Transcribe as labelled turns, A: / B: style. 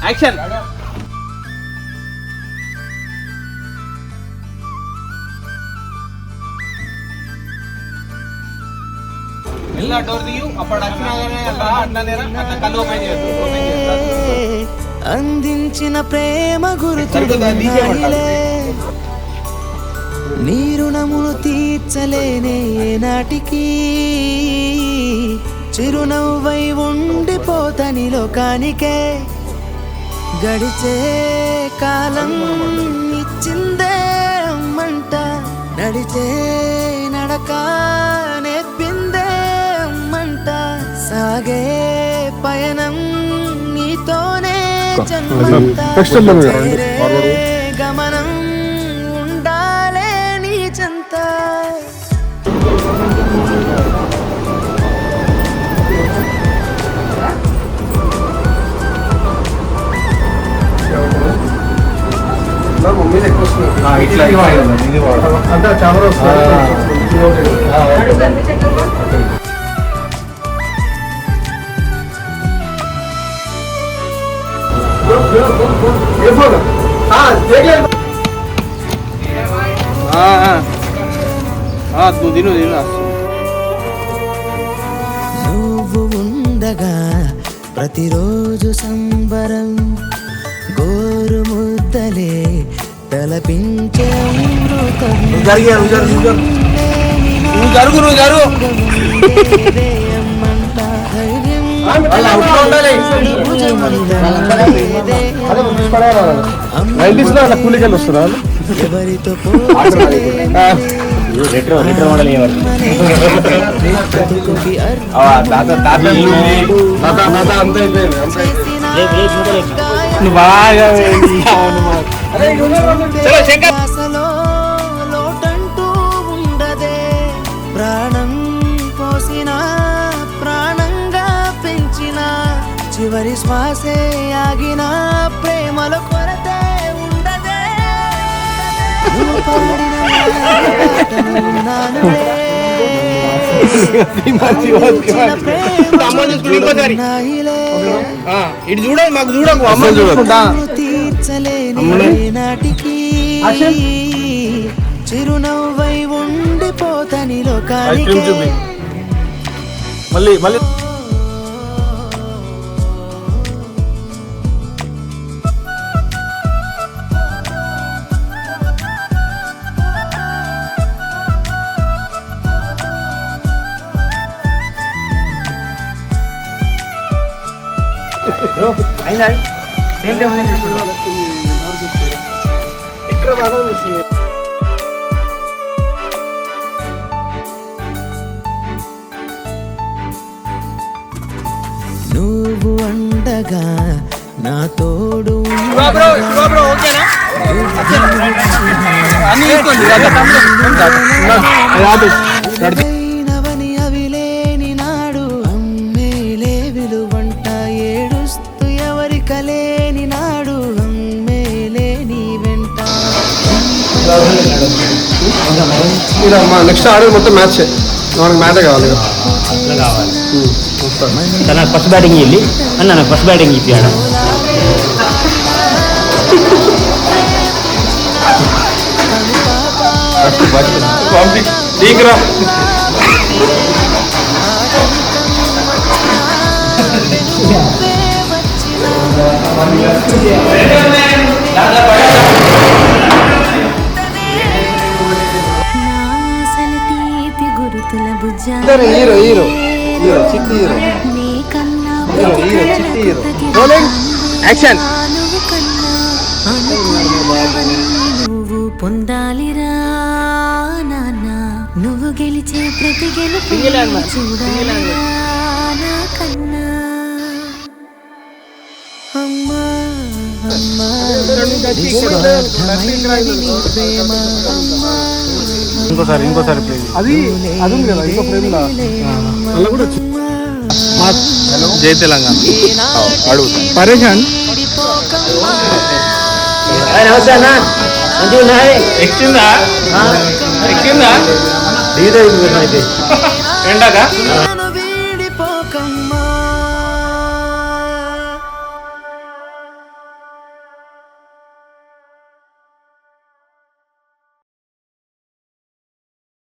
A: Action. ಎಲ್ಲ door దియు అప్పుడు అక్షరాగానే అట్లా కళ్ళు ఓపెన్ చేస్తారు.
B: అందించిన ప్రేమ గుర్తులున్నాయిలే నీ రుణమును తీర్చలేనే నాటికి చిరునవ్వై ఉండిపోతని లోకానికే గడిచే కాలం ఇచ్చిందే అమ్మంట నడిచే నడక నేర్పిందే అమ్మంట సాగే పయనం నీతోనే జన్మంతా గమనం ఉండాలే నీ చెంత
C: అంటే కెమెరా
B: నువ్వు ఉండగా ప్రతిరోజు సంబరం గోరు ముద్దలే తలపించే అమృతం
C: కూలికలు వస్తున్నా
B: ఎవరితో లోటంటూ ఉండదే ప్రాణం పోసిన ప్రాణంగా పెంచిన చివరి శ్వాసే ఆగిన ప్రేమలో కొరతే ఉండదే
A: ఇటు చూడండి మాకు చూడకు అమ్మ
B: తీర్చలేని నాటికి చిరునవ్వై ఉండిపోతని లోకానికి
C: మళ్ళీ మళ్ళీ
A: అయినా సేమ్ టైం
C: ఇక్కడ బాగా
B: నువ్వు అండగా నా తోడు నవని అవిలేని నాడు అమ్మేలే విలువంట ఏడుస్తూ ఎవరి కలేని నాడు అమ్మేలే నీ వెంట
C: నెక్స్ట్ ఆడే మొత్తం మ్యాచ్ మనకు మ్యాచే కావాలి
D: నాకు ఫస్ట్ బ్యాటింగ్ వెళ్ళి అన్న నాకు ఫస్ట్ బ్యాటింగ్ ఇప్పి ఆడ
C: హీరో హీరో హీరో చిట్టి హీరో హీరో చిట్టి హీరో రోలింగ్ యాక్షన్
E: నువ్వు పొందాలిరా నాన్న నువ్వు గెలిచే ప్రతి గెలుపు చూడాలిరా నా కన్నా
B: అమ్మా అమ్మా
C: ఇంకోసారి ప్లేస్ అది అది ఉంది కదా ఇంకో ఫ్రేమ్ అలా కూడా జై తెలంగాణ అడుగుతా పరేషాన్
A: ఎక్కిందా ఎండాక